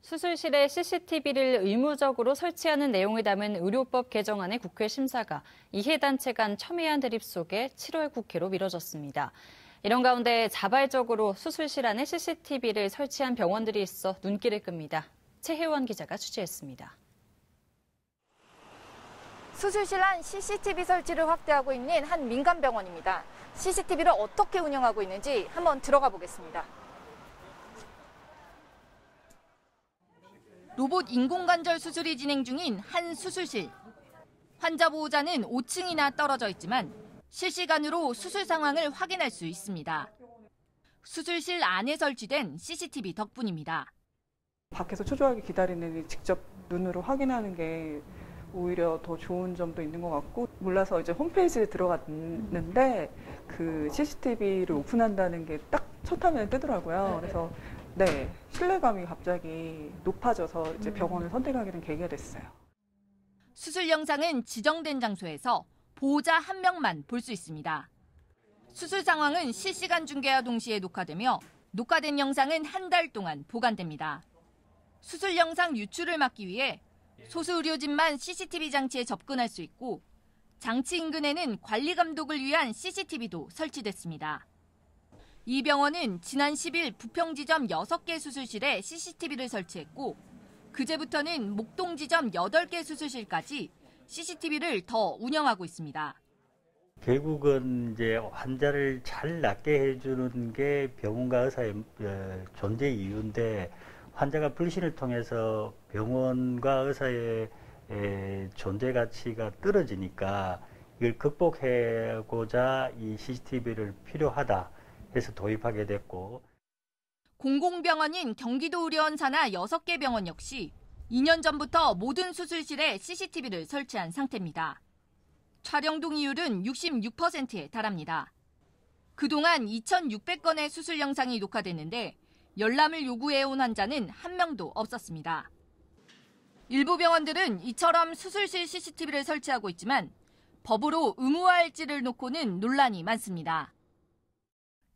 수술실에 CCTV를 의무적으로 설치하는 내용을 담은 의료법 개정안의 국회 심사가 이해단체 간 첨예한 대립 속에 7월 국회로 미뤄졌습니다. 이런 가운데 자발적으로 수술실 안에 CCTV를 설치한 병원들이 있어 눈길을 끕니다. 최혜원 기자가 취재했습니다. 수술실 안 CCTV 설치를 확대하고 있는 한 민간병원입니다. CCTV를 어떻게 운영하고 있는지 한번 들어가 보겠습니다. 로봇 인공관절 수술이 진행 중인 한 수술실. 환자 보호자는 5층이나 떨어져 있지만 실시간으로 수술 상황을 확인할 수 있습니다. 수술실 안에 설치된 CCTV 덕분입니다. 밖에서 초조하게 기다리는 일이 직접 눈으로 확인하는 게 오히려 더 좋은 점도 있는 것 같고, 몰라서 이제 홈페이지에 들어갔는데 그 CCTV를 오픈한다는 게 딱 첫 화면에 뜨더라고요. 그래서 네, 신뢰감이 갑자기 높아져서 이제 병원을 선택하게 된 계기가 됐어요. 수술 영상은 지정된 장소에서 보호자 한 명만 볼 수 있습니다. 수술 상황은 실시간 중계와 동시에 녹화되며 녹화된 영상은 한 달 동안 보관됩니다. 수술 영상 유출을 막기 위해 소수 의료진만 CCTV 장치에 접근할 수 있고, 장치 인근에는 관리 감독을 위한 CCTV도 설치됐습니다. 이 병원은 지난 10일 부평 지점 6개 수술실에 CCTV를 설치했고, 그제부터는 목동 지점 8개 수술실까지 CCTV를 더 운영하고 있습니다. 결국은 이제 환자를 잘 낫게 해주는 게 병원과 의사의 존재 이유인데, 환자가 불신을 통해서 병원과 의사의 존재 가치가 떨어지니까 이걸 극복하고자 이 CCTV를 필요하다 해서 도입하게 됐고, 공공병원인 경기도 의료원 산하 6개 병원 역시 2년 전부터 모든 수술실에 CCTV를 설치한 상태입니다. 촬영 동의율은 66%에 달합니다. 그동안 2,600건의 수술 영상이 녹화됐는데 열람을 요구해온 환자는 한 명도 없었습니다. 일부 병원들은 이처럼 수술실 CCTV를 설치하고 있지만 법으로 의무화할지를 놓고는 논란이 많습니다.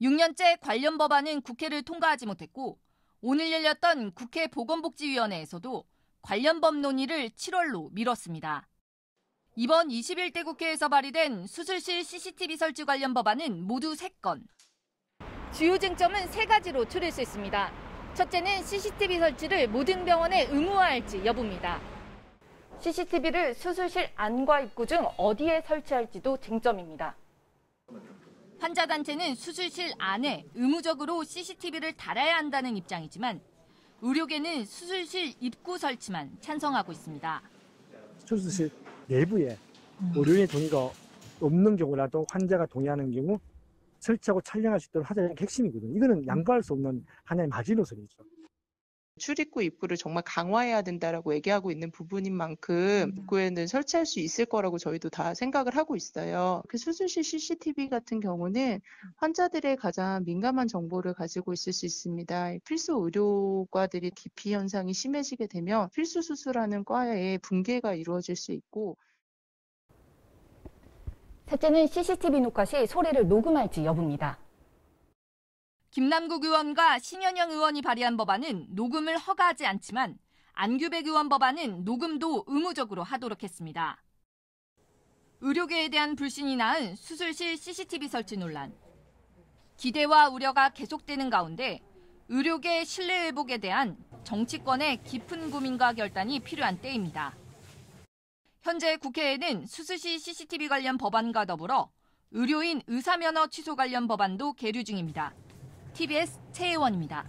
6년째 관련 법안은 국회를 통과하지 못했고, 오늘 열렸던 국회 보건복지위원회에서도 관련 법 논의를 7월로 미뤘습니다. 이번 21대 국회에서 발의된 수술실 CCTV 설치 관련 법안은 모두 3건. 주요 쟁점은 3가지로 추릴 수 있습니다. 첫째는 CCTV 설치를 모든 병원에 의무화할지 여부입니다. CCTV를 수술실 안과 입구 중 어디에 설치할지도 쟁점입니다. 환자단체는 수술실 안에 의무적으로 CCTV를 달아야 한다는 입장이지만, 의료계는 수술실 입구 설치만 찬성하고 있습니다. 수술실 내부에 의료인의 동의가 없는 경우라도 환자가 동의하는 경우 설치하고 촬영할 수 있도록 하자는 게 핵심이거든요. 이거는 양보할 수 없는 하나의 마지노선이죠. 출입구 입구를 정말 강화해야 된다라고 얘기하고 있는 부분인 만큼 입구에는 설치할 수 있을 거라고 저희도 다 생각을 하고 있어요. 그 수술실 CCTV 같은 경우는 환자들의 가장 민감한 정보를 가지고 있을 수 있습니다. 필수 의료과들이 기피 현상이 심해지게 되면 필수 수술하는 과에 붕괴가 이루어질 수 있고, 셋째는 CCTV 녹화 시 소리를 녹음할지 여부입니다. 김남국 의원과 신현영 의원이 발의한 법안은 녹음을 허가하지 않지만, 안규백 의원 법안은 녹음도 의무적으로 하도록 했습니다. 의료계에 대한 불신이 낳은 수술실 CCTV 설치 논란. 기대와 우려가 계속되는 가운데 의료계 신뢰 회복에 대한 정치권의 깊은 고민과 결단이 필요한 때입니다. 현재 국회에는 수술실 CCTV 관련 법안과 더불어 의료인 의사면허 취소 관련 법안도 계류 중입니다. TBS 최혜원입니다.